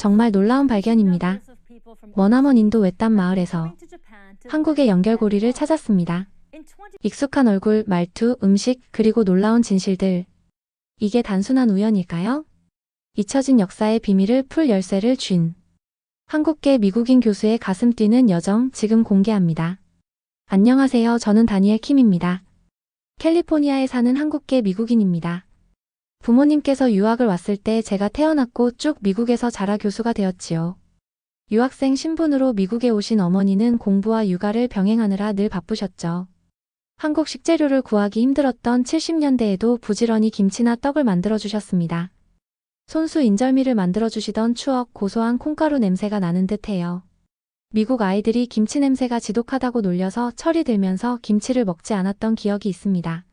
정말 놀라운 발견입니다. 머나먼 인도 외딴 마을에서 한국의 연결고리를 찾았습니다. 익숙한 얼굴, 말투, 음식, 그리고 놀라운 진실들. 이게 단순한 우연일까요? 잊혀진 역사의 비밀을 풀 열쇠를 쥔 한국계 미국인 교수의 가슴 뛰는 여정 지금 공개합니다. 안녕하세요. 저는 다니엘 킴입니다. 캘리포니아에 사는 한국계 미국인입니다. 부모님께서 유학을 왔을 때 제가 태어났고 쭉 미국에서 자라 교수가 되었지요. 유학생 신분으로 미국에 오신 어머니는 공부와 육아를 병행하느라 늘 바쁘셨죠. 한국 식재료를 구하기 힘들었던 70년대에도 부지런히 김치나 떡을 만들어주셨습니다. 손수 인절미를 만들어주시던 추억, 고소한 콩가루 냄새가 나는 듯해요. 미국 아이들이 김치 냄새가 지독하다고 놀려서 철이 들면서 김치를 먹지 않았던 기억이 있습니다.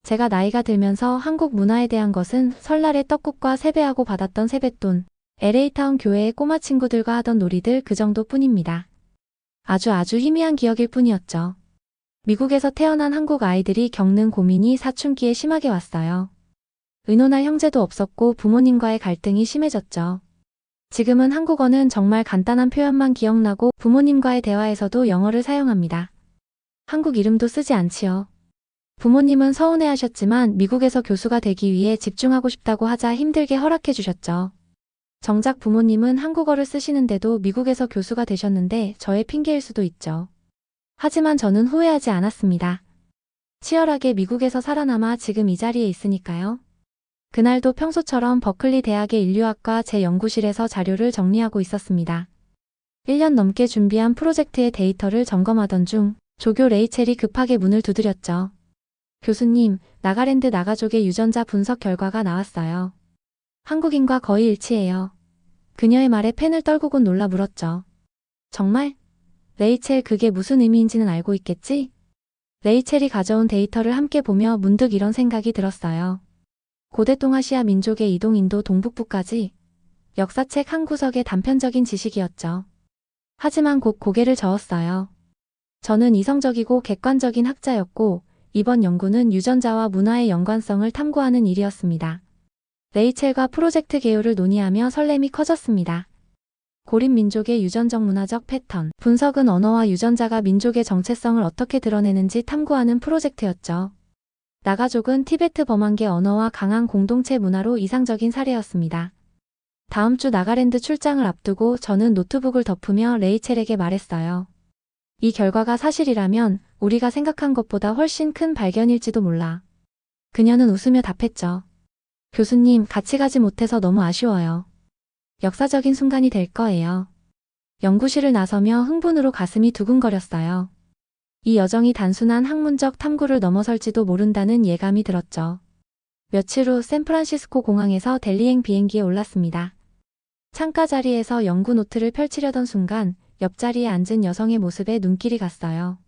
제가 나이가 들면서 한국 문화에 대한 것은 설날에 떡국과 세배하고 받았던 세뱃돈, LA타운 교회의 꼬마 친구들과 하던 놀이들 그 정도뿐입니다. 아주 희미한 기억일 뿐이었죠. 미국에서 태어난 한국 아이들이 겪는 고민이 사춘기에 심하게 왔어요. 의논할 형제도 없었고 부모님과의 갈등이 심해졌죠. 지금은 한국어는 정말 간단한 표현만 기억나고 부모님과의 대화에서도 영어를 사용합니다. 한국 이름도 쓰지 않지요. 부모님은 서운해하셨지만 미국에서 교수가 되기 위해 집중하고 싶다고 하자 힘들게 허락해 주셨죠. 정작 부모님은 한국어를 쓰시는데도 미국에서 교수가 되셨는데 저의 핑계일 수도 있죠. 하지만 저는 후회하지 않았습니다. 치열하게 미국에서 살아남아 지금 이 자리에 있으니까요. 그날도 평소처럼 버클리 대학의 인류학과 제 연구실에서 자료를 정리하고 있었습니다. 1년 넘게 준비한 프로젝트의 데이터를 점검하던 중 조교 레이첼이 급하게 문을 두드렸죠. 교수님, 나가랜드 나가족의 유전자 분석 결과가 나왔어요. 한국인과 거의 일치해요. 그녀의 말에 펜을 떨구곤 놀라 물었죠. 정말? 레이첼, 그게 무슨 의미인지는 알고 있겠지? 레이첼이 가져온 데이터를 함께 보며 문득 이런 생각이 들었어요. 고대 동아시아 민족의 이동 인도 동북부까지 역사책 한 구석의 단편적인 지식이었죠. 하지만 곧 고개를 저었어요. 저는 이성적이고 객관적인 학자였고 이번 연구는 유전자와 문화의 연관성을 탐구하는 일이었습니다. 레이첼과 프로젝트 개요를 논의하며 설렘이 커졌습니다. 고립 민족의 유전적 문화적 패턴, 분석은 언어와 유전자가 민족의 정체성을 어떻게 드러내는지 탐구하는 프로젝트였죠. 나가족은 티베트 범한계 언어와 강한 공동체 문화로 이상적인 사례였습니다. 다음 주 나가랜드 출장을 앞두고 저는 노트북을 덮으며 레이첼에게 말했어요. 이 결과가 사실이라면 우리가 생각한 것보다 훨씬 큰 발견일지도 몰라. 그녀는 웃으며 답했죠. 교수님, 같이 가지 못해서 너무 아쉬워요. 역사적인 순간이 될 거예요. 연구실을 나서며 흥분으로 가슴이 두근거렸어요. 이 여정이 단순한 학문적 탐구를 넘어설지도 모른다는 예감이 들었죠. 며칠 후 샌프란시스코 공항에서 델리행 비행기에 올랐습니다. 창가 자리에서 연구 노트를 펼치려던 순간 옆자리에 앉은 여성의 모습에 눈길이 갔어요.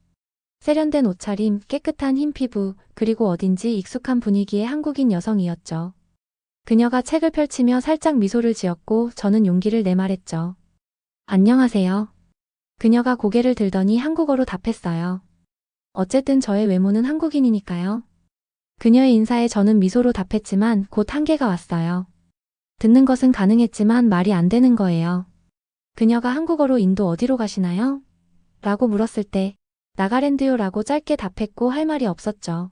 세련된 옷차림, 깨끗한 흰 피부, 그리고 어딘지 익숙한 분위기의 한국인 여성이었죠. 그녀가 책을 펼치며 살짝 미소를 지었고 저는 용기를 내 말했죠. 안녕하세요. 그녀가 고개를 들더니 한국어로 답했어요. 어쨌든 저의 외모는 한국인이니까요. 그녀의 인사에 저는 미소로 답했지만 곧 한계가 왔어요. 듣는 것은 가능했지만 말이 안 되는 거예요. 그녀가 한국어로 인도 어디로 가시나요? 라고 물었을 때 나가랜드요 라고 짧게 답했고 할 말이 없었죠.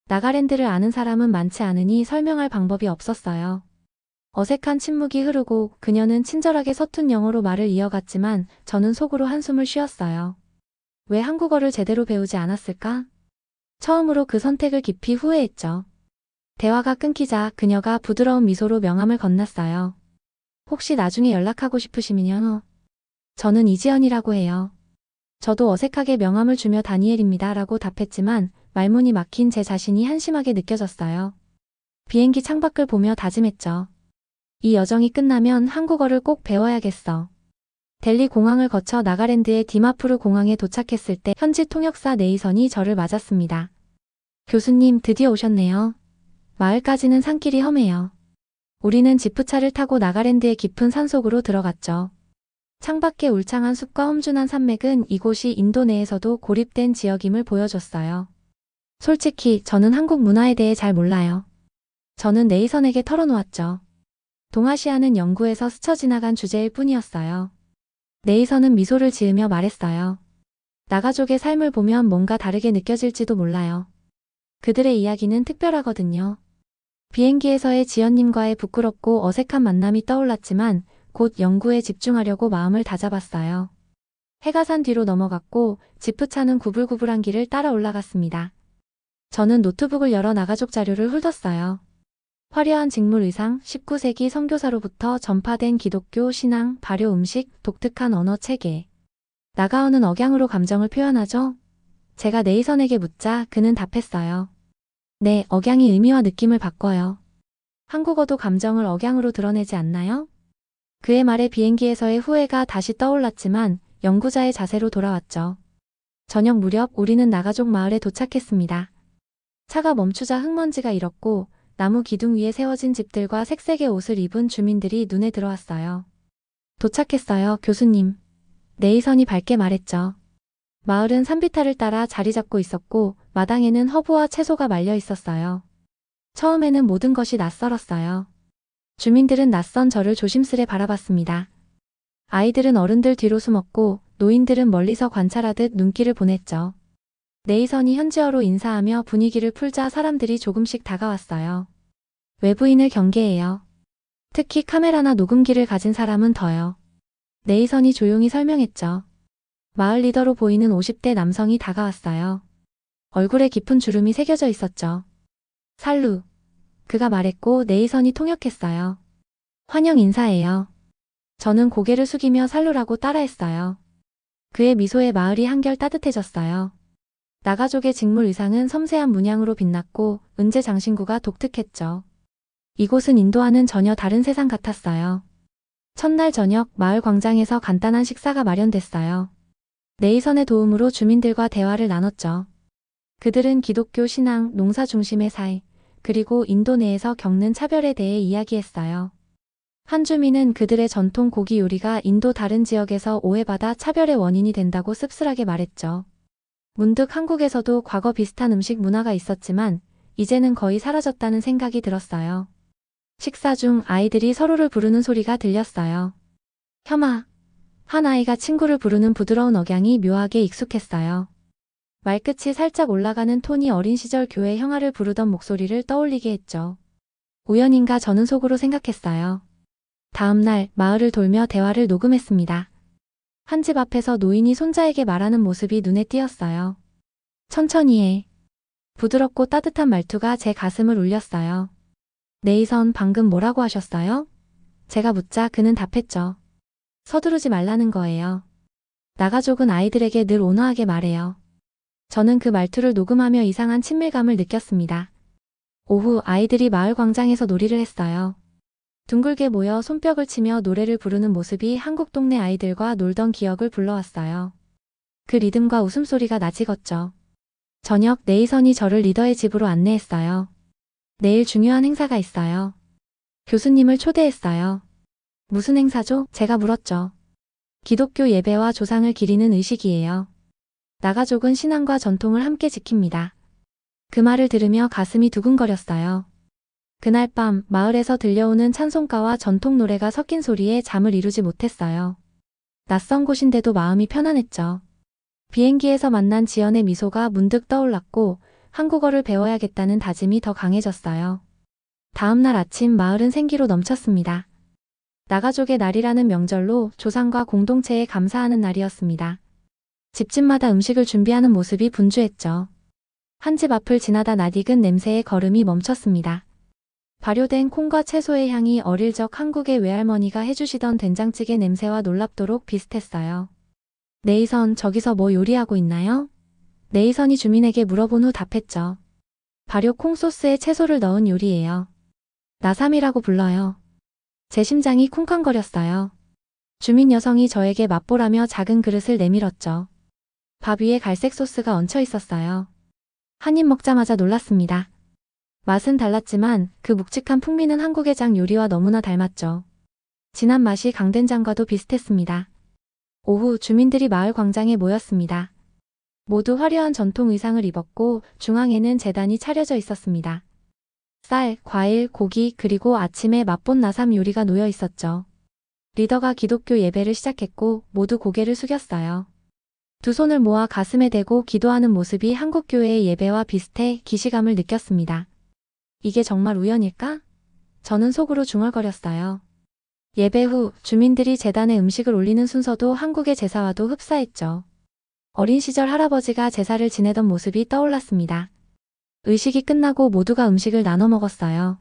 나가랜드를 아는 사람은 많지 않으니 설명할 방법이 없었어요. 어색한 침묵이 흐르고 그녀는 친절하게 서툰 영어로 말을 이어갔지만 저는 속으로 한숨을 쉬었어요. 왜 한국어를 제대로 배우지 않았을까? 처음으로 그 선택을 깊이 후회했죠. 대화가 끊기자 그녀가 부드러운 미소로 명함을 건넸어요. 혹시 나중에 연락하고 싶으시면요. 저는 이지연이라고 해요. 저도 어색하게 명함을 주며 다니엘입니다 라고 답했지만 말문이 막힌 제 자신이 한심하게 느껴졌어요. 비행기 창밖을 보며 다짐했죠. 이 여정이 끝나면 한국어를 꼭 배워야겠어. 델리 공항을 거쳐 나가랜드의 디마푸르 공항에 도착했을 때 현지 통역사 네이선이 저를 맞았습니다. 교수님, 드디어 오셨네요. 마을까지는 산길이 험해요. 우리는 지프차를 타고 나가랜드의 깊은 산속으로 들어갔죠. 창밖의 울창한 숲과 험준한 산맥은 이곳이 인도 내에서도 고립된 지역임을 보여줬어요. 솔직히 저는 한국 문화에 대해 잘 몰라요. 저는 네이선에게 털어놓았죠. 동아시아는 영구에서 스쳐 지나간 주제일 뿐이었어요. 네이선은 미소를 지으며 말했어요. 나가족의 삶을 보면 뭔가 다르게 느껴질지도 몰라요. 그들의 이야기는 특별하거든요. 비행기에서의 지연님과의 부끄럽고 어색한 만남이 떠올랐지만 곧 연구에 집중하려고 마음을 다잡았어요. 해가 산 뒤로 넘어갔고 지프차는 구불구불한 길을 따라 올라갔습니다. 저는 노트북을 열어 나가족 자료를 훑었어요. 화려한 직물 의상, 19세기 선교사로부터 전파된 기독교 신앙, 발효 음식, 독특한 언어 체계. 나가오는 억양으로 감정을 표현하죠? 제가 네이선에게 묻자 그는 답했어요. 네, 억양이 의미와 느낌을 바꿔요. 한국어도 감정을 억양으로 드러내지 않나요? 그의 말에 비행기에서의 후회가 다시 떠올랐지만 연구자의 자세로 돌아왔죠. 저녁 무렵 우리는 나가족 마을에 도착했습니다. 차가 멈추자 흙먼지가 일었고 나무 기둥 위에 세워진 집들과 색색의 옷을 입은 주민들이 눈에 들어왔어요. 도착했어요, 교수님. 네이선이 밝게 말했죠. 마을은 산비탈을 따라 자리 잡고 있었고 마당에는 허브와 채소가 말려 있었어요. 처음에는 모든 것이 낯설었어요. 주민들은 낯선 저를 조심스레 바라봤습니다. 아이들은 어른들 뒤로 숨었고 노인들은 멀리서 관찰하듯 눈길을 보냈죠. 네이선이 현지어로 인사하며 분위기를 풀자 사람들이 조금씩 다가왔어요. 외부인을 경계해요. 특히 카메라나 녹음기를 가진 사람은 더요. 네이선이 조용히 설명했죠. 마을 리더로 보이는 50대 남성이 다가왔어요. 얼굴에 깊은 주름이 새겨져 있었죠. 살루. 그가 말했고 네이선이 통역했어요. 환영 인사예요. 저는 고개를 숙이며 살루라고 따라했어요. 그의 미소에 마을이 한결 따뜻해졌어요. 나가족의 직물 의상은 섬세한 문양으로 빛났고 은재 장신구가 독특했죠. 이곳은 인도와는 전혀 다른 세상 같았어요. 첫날 저녁 마을 광장에서 간단한 식사가 마련됐어요. 네이선의 도움으로 주민들과 대화를 나눴죠. 그들은 기독교 신앙, 농사 중심의 사회, 그리고 인도 내에서 겪는 차별에 대해 이야기했어요. 한 주민은 그들의 전통 고기 요리가 인도 다른 지역에서 오해받아 차별의 원인이 된다고 씁쓸하게 말했죠. 문득 한국에서도 과거 비슷한 음식 문화가 있었지만 이제는 거의 사라졌다는 생각이 들었어요. 식사 중 아이들이 서로를 부르는 소리가 들렸어요. 혐아. 한 아이가 친구를 부르는 부드러운 억양이 묘하게 익숙했어요. 말끝이 살짝 올라가는 톤이 어린 시절 교회 형아를 부르던 목소리를 떠올리게 했죠. 우연인가 저는 속으로 생각했어요. 다음 날 마을을 돌며 대화를 녹음했습니다. 한 집 앞에서 노인이 손자에게 말하는 모습이 눈에 띄었어요. 천천히 해. 부드럽고 따뜻한 말투가 제 가슴을 울렸어요. 네이선 방금 뭐라고 하셨어요? 제가 묻자 그는 답했죠. 서두르지 말라는 거예요. 나가족은 아이들에게 늘 온화하게 말해요. 저는 그 말투를 녹음하며 이상한 친밀감을 느꼈습니다. 오후 아이들이 마을 광장에서 놀이를 했어요. 둥글게 모여 손뼉을 치며 노래를 부르는 모습이 한국 동네 아이들과 놀던 기억을 불러왔어요. 그 리듬과 웃음소리가 낯익었죠. 저녁 네이선이 저를 리더의 집으로 안내했어요. 내일 중요한 행사가 있어요. 교수님을 초대했어요. 무슨 행사죠? 제가 물었죠. 기독교 예배와 조상을 기리는 의식이에요. 나가족은 신앙과 전통을 함께 지킵니다. 그 말을 들으며 가슴이 두근거렸어요. 그날 밤 마을에서 들려오는 찬송가와 전통 노래가 섞인 소리에 잠을 이루지 못했어요. 낯선 곳인데도 마음이 편안했죠. 비행기에서 만난 지연의 미소가 문득 떠올랐고 한국어를 배워야겠다는 다짐이 더 강해졌어요. 다음 날 아침 마을은 생기로 넘쳤습니다. 나가족의 날이라는 명절로 조상과 공동체에 감사하는 날이었습니다. 집집마다 음식을 준비하는 모습이 분주했죠. 한 집 앞을 지나다 낯익은 냄새에 걸음이 멈췄습니다. 발효된 콩과 채소의 향이 어릴 적 한국의 외할머니가 해주시던 된장찌개 냄새와 놀랍도록 비슷했어요. 네이선 저기서 뭐 요리하고 있나요? 네이선이 주민에게 물어본 후 답했죠. 발효 콩 소스에 채소를 넣은 요리예요. 나삼이라고 불러요. 제 심장이 쿵쾅거렸어요. 주민 여성이 저에게 맛보라며 작은 그릇을 내밀었죠. 밥 위에 갈색 소스가 얹혀 있었어요. 한 입 먹자마자 놀랐습니다. 맛은 달랐지만 그 묵직한 풍미는 한국의 장 요리와 너무나 닮았죠. 진한 맛이 강된장과도 비슷했습니다. 오후 주민들이 마을 광장에 모였습니다. 모두 화려한 전통 의상을 입었고 중앙에는 제단이 차려져 있었습니다. 쌀, 과일, 고기, 그리고 아침에 맛본 나삼 요리가 놓여 있었죠. 리더가 기독교 예배를 시작했고 모두 고개를 숙였어요. 두 손을 모아 가슴에 대고 기도하는 모습이 한국 교회의 예배와 비슷해 기시감을 느꼈습니다. 이게 정말 우연일까? 저는 속으로 중얼거렸어요. 예배 후 주민들이 제단에 음식을 올리는 순서도 한국의 제사와도 흡사했죠. 어린 시절 할아버지가 제사를 지내던 모습이 떠올랐습니다. 의식이 끝나고 모두가 음식을 나눠 먹었어요.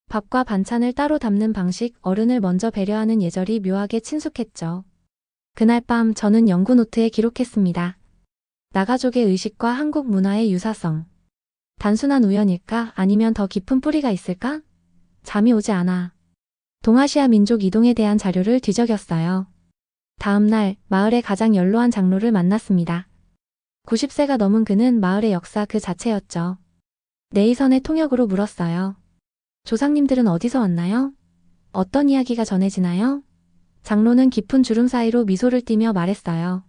밥과 반찬을 따로 담는 방식, 어른을 먼저 배려하는 예절이 묘하게 친숙했죠. 그날 밤 저는 연구 노트에 기록했습니다. 나가족의 의식과 한국 문화의 유사성. 단순한 우연일까? 아니면 더 깊은 뿌리가 있을까? 잠이 오지 않아. 동아시아 민족 이동에 대한 자료를 뒤적였어요. 다음 날 마을의 가장 연로한 장로를 만났습니다. 90세가 넘은 그는 마을의 역사 그 자체였죠. 네이선의 통역으로 물었어요. 조상님들은 어디서 왔나요? 어떤 이야기가 전해지나요? 장로는 깊은 주름 사이로 미소를 띠며 말했어요.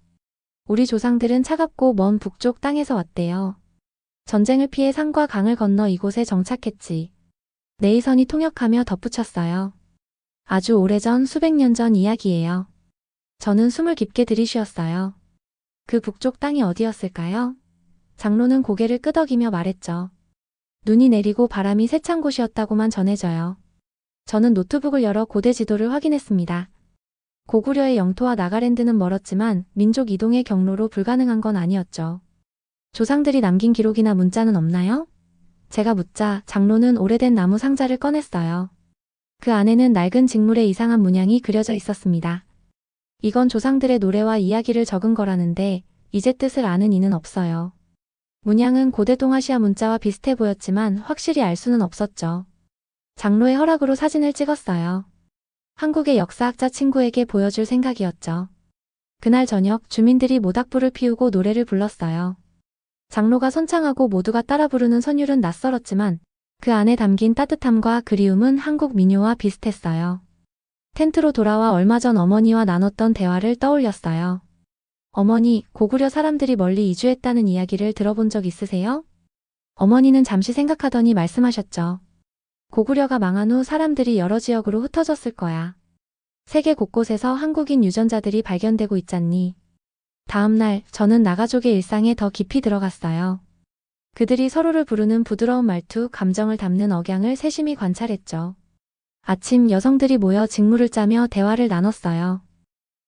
우리 조상들은 차갑고 먼 북쪽 땅에서 왔대요. 전쟁을 피해 산과 강을 건너 이곳에 정착했지. 네이선이 통역하며 덧붙였어요. 아주 오래전 수백 년 전 이야기예요. 저는 숨을 깊게 들이쉬었어요. 그 북쪽 땅이 어디였을까요? 장로는 고개를 끄덕이며 말했죠. 눈이 내리고 바람이 세찬 곳이었다고만 전해져요. 저는 노트북을 열어 고대 지도를 확인했습니다. 고구려의 영토와 나가랜드는 멀었지만 민족 이동의 경로로 불가능한 건 아니었죠. 조상들이 남긴 기록이나 문자는 없나요? 제가 묻자 장로는 오래된 나무 상자를 꺼냈어요. 그 안에는 낡은 직물의 이상한 문양이 그려져 있었습니다. 이건 조상들의 노래와 이야기를 적은 거라는데 이제 뜻을 아는 이는 없어요. 문양은 고대 동아시아 문자와 비슷해 보였지만 확실히 알 수는 없었죠. 장로의 허락으로 사진을 찍었어요. 한국의 역사학자 친구에게 보여줄 생각이었죠. 그날 저녁 주민들이 모닥불을 피우고 노래를 불렀어요. 장로가 선창하고 모두가 따라 부르는 선율은 낯설었지만 그 안에 담긴 따뜻함과 그리움은 한국 민요와 비슷했어요. 텐트로 돌아와 얼마 전 어머니와 나눴던 대화를 떠올렸어요. 어머니, 고구려 사람들이 멀리 이주했다는 이야기를 들어본 적 있으세요? 어머니는 잠시 생각하더니 말씀하셨죠. 고구려가 망한 후 사람들이 여러 지역으로 흩어졌을 거야. 세계 곳곳에서 한국인 유전자들이 발견되고 있잖니. 다음 날 저는 나가족의 일상에 더 깊이 들어갔어요. 그들이 서로를 부르는 부드러운 말투, 감정을 담는 억양을 세심히 관찰했죠. 아침 여성들이 모여 직무를 짜며 대화를 나눴어요.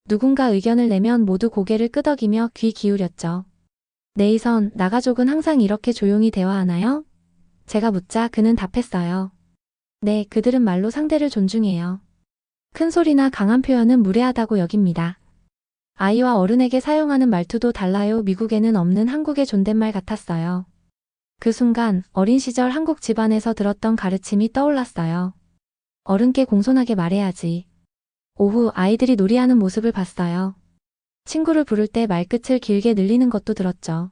누군가 의견을 내면 모두 고개를 끄덕이며 귀 기울였죠. 네이선, 나가족은 항상 이렇게 조용히 대화하나요? 제가 묻자 그는 답했어요. 네, 그들은 말로 상대를 존중해요. 큰 소리나 강한 표현은 무례하다고 여깁니다. 아이와 어른에게 사용하는 말투도 달라요. 미국에는 없는 한국의 존댓말 같았어요. 그 순간 어린 시절 한국 집안에서 들었던 가르침이 떠올랐어요. 어른께 공손하게 말해야지. 오후 아이들이 놀이하는 모습을 봤어요. 친구를 부를 때 말끝을 길게 늘리는 것도 들었죠.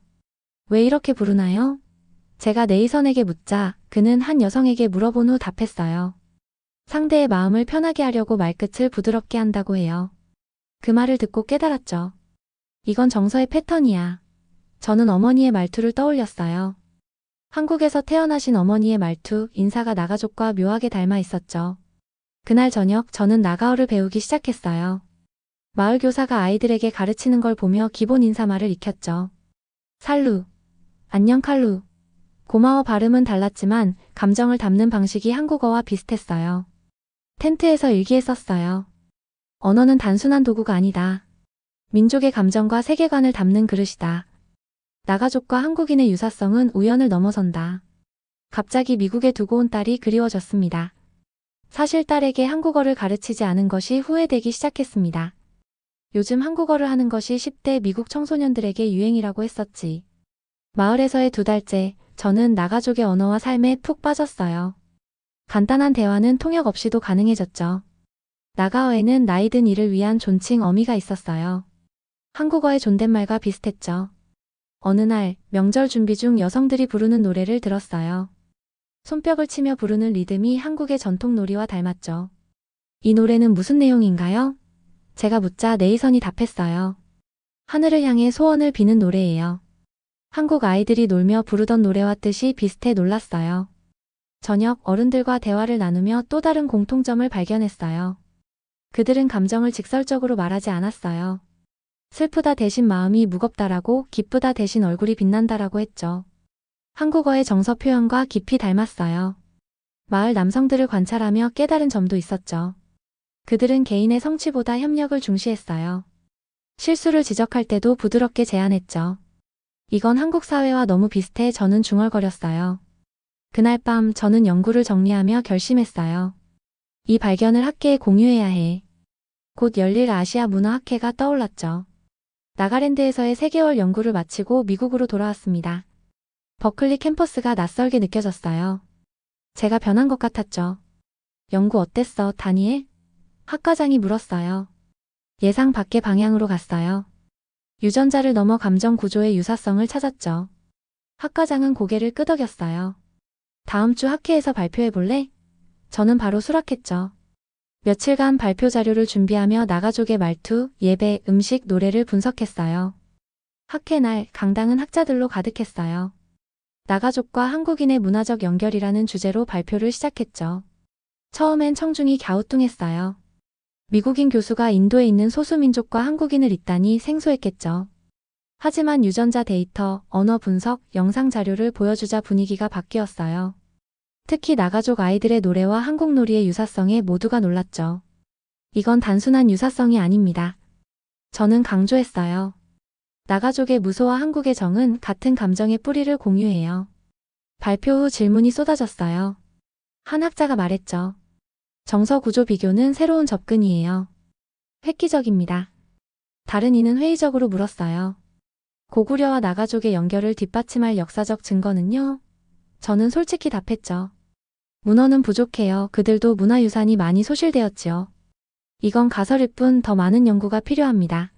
왜 이렇게 부르나요? 제가 네이선에게 묻자 그는 한 여성에게 물어본 후 답했어요. 상대의 마음을 편하게 하려고 말끝을 부드럽게 한다고 해요. 그 말을 듣고 깨달았죠. 이건 정서의 패턴이야. 저는 어머니의 말투를 떠올렸어요. 한국에서 태어나신 어머니의 말투, 인사가 나가족과 묘하게 닮아 있었죠. 그날 저녁 저는 나가어를 배우기 시작했어요. 마을 교사가 아이들에게 가르치는 걸 보며 기본 인사말을 익혔죠. 살루, 안녕 칼루. 고마워 발음은 달랐지만 감정을 담는 방식이 한국어와 비슷했어요. 텐트에서 일기에 썼어요. 언어는 단순한 도구가 아니다. 민족의 감정과 세계관을 담는 그릇이다. 나가족과 한국인의 유사성은 우연을 넘어선다. 갑자기 미국에 두고 온 딸이 그리워졌습니다. 사실 딸에게 한국어를 가르치지 않은 것이 후회되기 시작했습니다. 요즘 한국어를 하는 것이 10대 미국 청소년들에게 유행이라고 했었지. 마을에서의 2달째 저는 나가족의 언어와 삶에 푹 빠졌어요. 간단한 대화는 통역 없이도 가능해졌죠. 나가어에는 나이든 이를 위한 존칭 어미가 있었어요. 한국어의 존댓말과 비슷했죠. 어느 날 명절 준비 중 여성들이 부르는 노래를 들었어요. 손뼉을 치며 부르는 리듬이 한국의 전통 놀이와 닮았죠. 이 노래는 무슨 내용인가요? 제가 묻자 네이선이 답했어요. 하늘을 향해 소원을 비는 노래예요. 한국 아이들이 놀며 부르던 노래와 뜻이 비슷해 놀랐어요. 저녁 어른들과 대화를 나누며 또 다른 공통점을 발견했어요. 그들은 감정을 직설적으로 말하지 않았어요. 슬프다 대신 마음이 무겁다라고, 기쁘다 대신 얼굴이 빛난다라고 했죠. 한국어의 정서 표현과 깊이 닮았어요. 마을 남성들을 관찰하며 깨달은 점도 있었죠. 그들은 개인의 성취보다 협력을 중시했어요. 실수를 지적할 때도 부드럽게 제안했죠. 이건 한국 사회와 너무 비슷해 저는 중얼거렸어요. 그날 밤 저는 연구를 정리하며 결심했어요. 이 발견을 학계에 공유해야 해. 곧 열릴 아시아 문화학회가 떠올랐죠. 나가랜드에서의 3개월 연구를 마치고 미국으로 돌아왔습니다. 버클리 캠퍼스가 낯설게 느껴졌어요. 제가 변한 것 같았죠. 연구 어땠어, 다니엘? 학과장이 물었어요. 예상 밖의 방향으로 갔어요. 유전자를 넘어 감정 구조의 유사성을 찾았죠. 학과장은 고개를 끄덕였어요. 다음 주 학회에서 발표해볼래? 저는 바로 수락했죠. 며칠간 발표 자료를 준비하며 나가족의 말투, 예배, 음식, 노래를 분석했어요. 학회 날 강당은 학자들로 가득했어요. 나가족과 한국인의 문화적 연결이라는 주제로 발표를 시작했죠. 처음엔 청중이 갸우뚱했어요. 미국인 교수가 인도에 있는 소수민족과 한국인을 잇다니 생소했겠죠. 하지만 유전자 데이터, 언어 분석, 영상 자료를 보여주자 분위기가 바뀌었어요. 특히 나가족 아이들의 노래와 한국놀이의 유사성에 모두가 놀랐죠. 이건 단순한 유사성이 아닙니다. 저는 강조했어요. 나가족의 무소와 한국의 정은 같은 감정의 뿌리를 공유해요. 발표 후 질문이 쏟아졌어요. 한 학자가 말했죠. 정서 구조 비교는 새로운 접근이에요. 획기적입니다. 다른 이는 회의적으로 물었어요. 고구려와 나가족의 연결을 뒷받침할 역사적 증거는요? 저는 솔직히 답했죠. 문헌은 부족해요. 그들도 문화유산이 많이 소실되었지요. 이건 가설일 뿐 더 많은 연구가 필요합니다.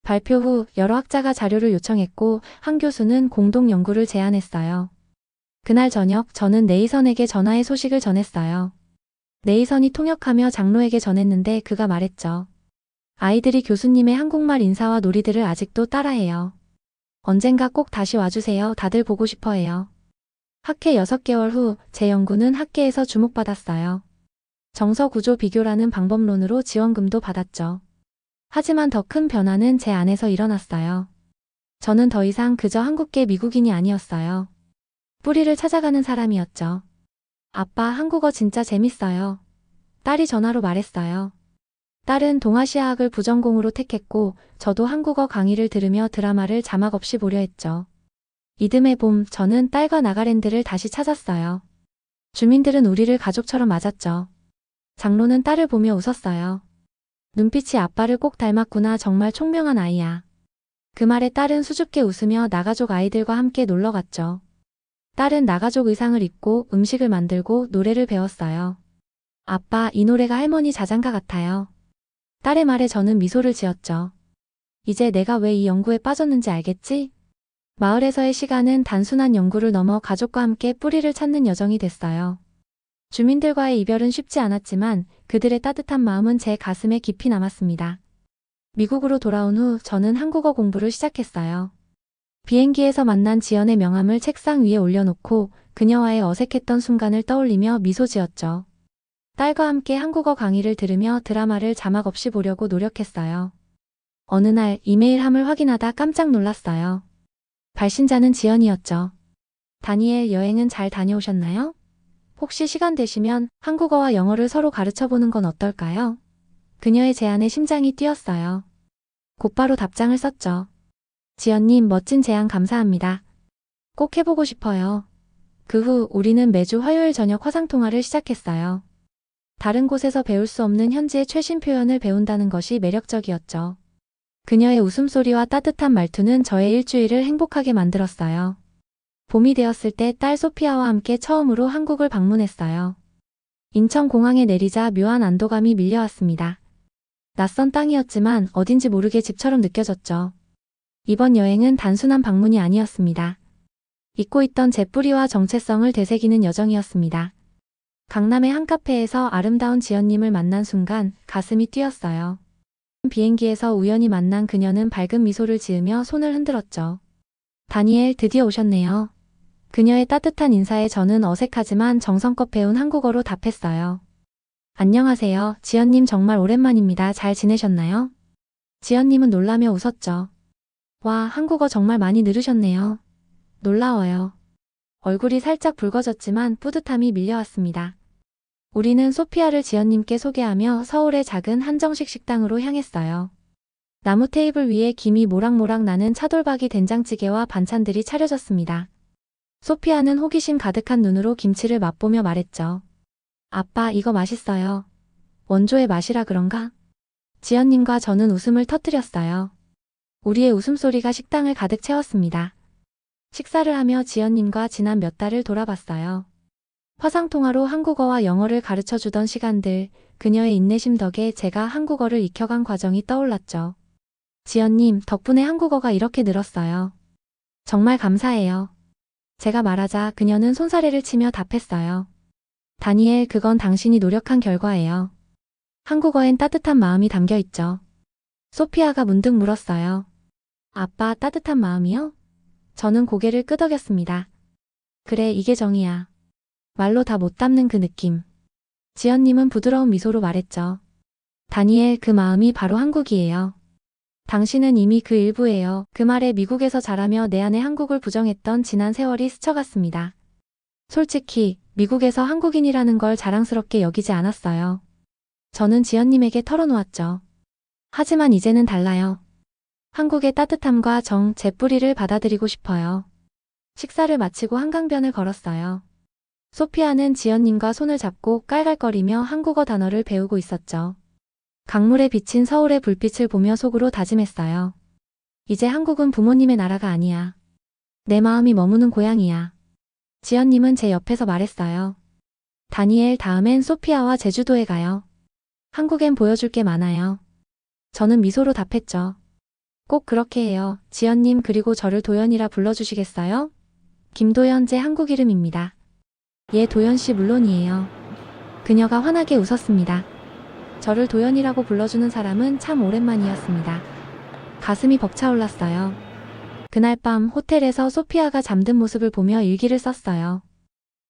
발표 후 여러 학자가 자료를 요청했고 한 교수는 공동 연구를 제안했어요. 그날 저녁 저는 네이선에게 전화의 소식을 전했어요. 네이선이 통역하며 장로에게 전했는데 그가 말했죠. 아이들이 교수님의 한국말 인사와 놀이들을 아직도 따라해요. 언젠가 꼭 다시 와주세요. 다들 보고 싶어해요. 학회 6개월 후 제 연구는 학계에서 주목받았어요. 정서 구조 비교라는 방법론으로 지원금도 받았죠. 하지만 더 큰 변화는 제 안에서 일어났어요. 저는 더 이상 그저 한국계 미국인이 아니었어요. 뿌리를 찾아가는 사람이었죠. 아빠, 한국어 진짜 재밌어요. 딸이 전화로 말했어요. 딸은 동아시아학을 부전공으로 택했고 저도 한국어 강의를 들으며 드라마를 자막 없이 보려 했죠. 이듬해 봄 저는 딸과 나가랜드를 다시 찾았어요. 주민들은 우리를 가족처럼 맞았죠. 장로는 딸을 보며 웃었어요. 눈빛이 아빠를 꼭 닮았구나. 정말 총명한 아이야. 그 말에 딸은 수줍게 웃으며 나가족 아이들과 함께 놀러 갔죠. 딸은 나가족 의상을 입고 음식을 만들고 노래를 배웠어요. 아빠, 이 노래가 할머니 자장가 같아요. 딸의 말에 저는 미소를 지었죠. 이제 내가 왜 이 연구에 빠졌는지 알겠지? 마을에서의 시간은 단순한 연구를 넘어 가족과 함께 뿌리를 찾는 여정이 됐어요. 주민들과의 이별은 쉽지 않았지만 그들의 따뜻한 마음은 제 가슴에 깊이 남았습니다. 미국으로 돌아온 후 저는 한국어 공부를 시작했어요. 비행기에서 만난 지연의 명함을 책상 위에 올려놓고 그녀와의 어색했던 순간을 떠올리며 미소 지었죠. 딸과 함께 한국어 강의를 들으며 드라마를 자막 없이 보려고 노력했어요. 어느 날 이메일함을 확인하다 깜짝 놀랐어요. 발신자는 지연이었죠. 다니엘, 여행은 잘 다녀오셨나요? 혹시 시간 되시면 한국어와 영어를 서로 가르쳐보는 건 어떨까요? 그녀의 제안에 심장이 뛰었어요. 곧바로 답장을 썼죠. 지연님, 멋진 제안 감사합니다. 꼭 해보고 싶어요. 그 후 우리는 매주 화요일 저녁 화상통화를 시작했어요. 다른 곳에서 배울 수 없는 현지의 최신 표현을 배운다는 것이 매력적이었죠. 그녀의 웃음소리와 따뜻한 말투는 저의 일주일을 행복하게 만들었어요. 봄이 되었을 때 딸 소피아와 함께 처음으로 한국을 방문했어요. 인천공항에 내리자 묘한 안도감이 밀려왔습니다. 낯선 땅이었지만 어딘지 모르게 집처럼 느껴졌죠. 이번 여행은 단순한 방문이 아니었습니다. 잊고 있던 제 뿌리와 정체성을 되새기는 여정이었습니다. 강남의 한 카페에서 아름다운 지연님을 만난 순간 가슴이 뛰었어요. 비행기에서 우연히 만난 그녀는 밝은 미소를 지으며 손을 흔들었죠. 다니엘, 드디어 오셨네요. 그녀의 따뜻한 인사에 저는 어색하지만 정성껏 배운 한국어로 답했어요. 안녕하세요. 지연님 정말 오랜만입니다. 잘 지내셨나요? 지연님은 놀라며 웃었죠. 와, 한국어 정말 많이 늘으셨네요. 놀라워요. 얼굴이 살짝 붉어졌지만 뿌듯함이 밀려왔습니다. 우리는 소피아를 지연님께 소개하며 서울의 작은 한정식 식당으로 향했어요. 나무 테이블 위에 김이 모락모락 나는 차돌박이 된장찌개와 반찬들이 차려졌습니다. 소피아는 호기심 가득한 눈으로 김치를 맛보며 말했죠. 아빠, 이거 맛있어요. 원조의 맛이라 그런가? 지연님과 저는 웃음을 터뜨렸어요. 우리의 웃음소리가 식당을 가득 채웠습니다. 식사를 하며 지연님과 지난 몇 달을 돌아봤어요. 화상통화로 한국어와 영어를 가르쳐주던 시간들, 그녀의 인내심 덕에 제가 한국어를 익혀간 과정이 떠올랐죠. 지연님, 덕분에 한국어가 이렇게 늘었어요. 정말 감사해요. 제가 말하자 그녀는 손사래를 치며 답했어요. 다니엘, 그건 당신이 노력한 결과예요. 한국어엔 따뜻한 마음이 담겨 있죠. 소피아가 문득 물었어요. 아빠, 따뜻한 마음이요? 저는 고개를 끄덕였습니다. 그래, 이게 정이야. 말로 다 못 담는 그 느낌. 지연님은 부드러운 미소로 말했죠. 다니엘, 그 마음이 바로 한국이에요. 당신은 이미 그 일부예요. 그 말에 미국에서 자라며 내 안에 한국을 부정했던 지난 세월이 스쳐갔습니다. 솔직히 미국에서 한국인이라는 걸 자랑스럽게 여기지 않았어요. 저는 지연님에게 털어놓았죠. 하지만 이제는 달라요. 한국의 따뜻함과 정, 제 뿌리를 받아들이고 싶어요. 식사를 마치고 한강변을 걸었어요. 소피아는 지연님과 손을 잡고 깔깔거리며 한국어 단어를 배우고 있었죠. 강물에 비친 서울의 불빛을 보며 속으로 다짐했어요. 이제 한국은 부모님의 나라가 아니야. 내 마음이 머무는 고향이야. 지연님은 제 옆에서 말했어요. 다니엘, 다음엔 소피아와 제주도에 가요. 한국엔 보여줄 게 많아요. 저는 미소로 답했죠. 꼭 그렇게 해요. 지연님, 그리고 저를 도연이라 불러주시겠어요? 김도연, 제 한국 이름입니다. 예, 도연씨 물론이에요. 그녀가 환하게 웃었습니다. 저를 도연이라고 불러주는 사람은 참 오랜만이었습니다. 가슴이 벅차올랐어요. 그날 밤 호텔에서 소피아가 잠든 모습을 보며 일기를 썼어요.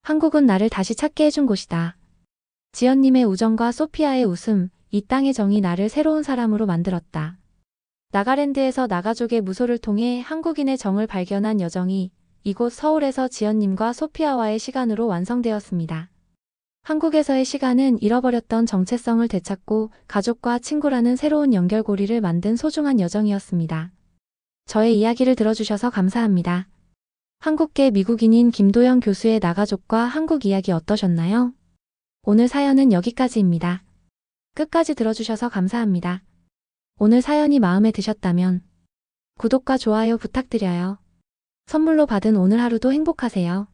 한국은 나를 다시 찾게 해준 곳이다. 지연님의 우정과 소피아의 웃음, 이 땅의 정이 나를 새로운 사람으로 만들었다. 나가랜드에서 나가족의 무소를 통해 한국인의 정을 발견한 여정이 이곳 서울에서 지연님과 소피아와의 시간으로 완성되었습니다. 한국에서의 시간은 잃어버렸던 정체성을 되찾고 가족과 친구라는 새로운 연결고리를 만든 소중한 여정이었습니다. 저의 이야기를 들어주셔서 감사합니다. 한국계 미국인인 김도연 교수의 나가족과 한국 이야기 어떠셨나요? 오늘 사연은 여기까지입니다. 끝까지 들어주셔서 감사합니다. 오늘 사연이 마음에 드셨다면 구독과 좋아요 부탁드려요. 선물로 받은 오늘 하루도 행복하세요.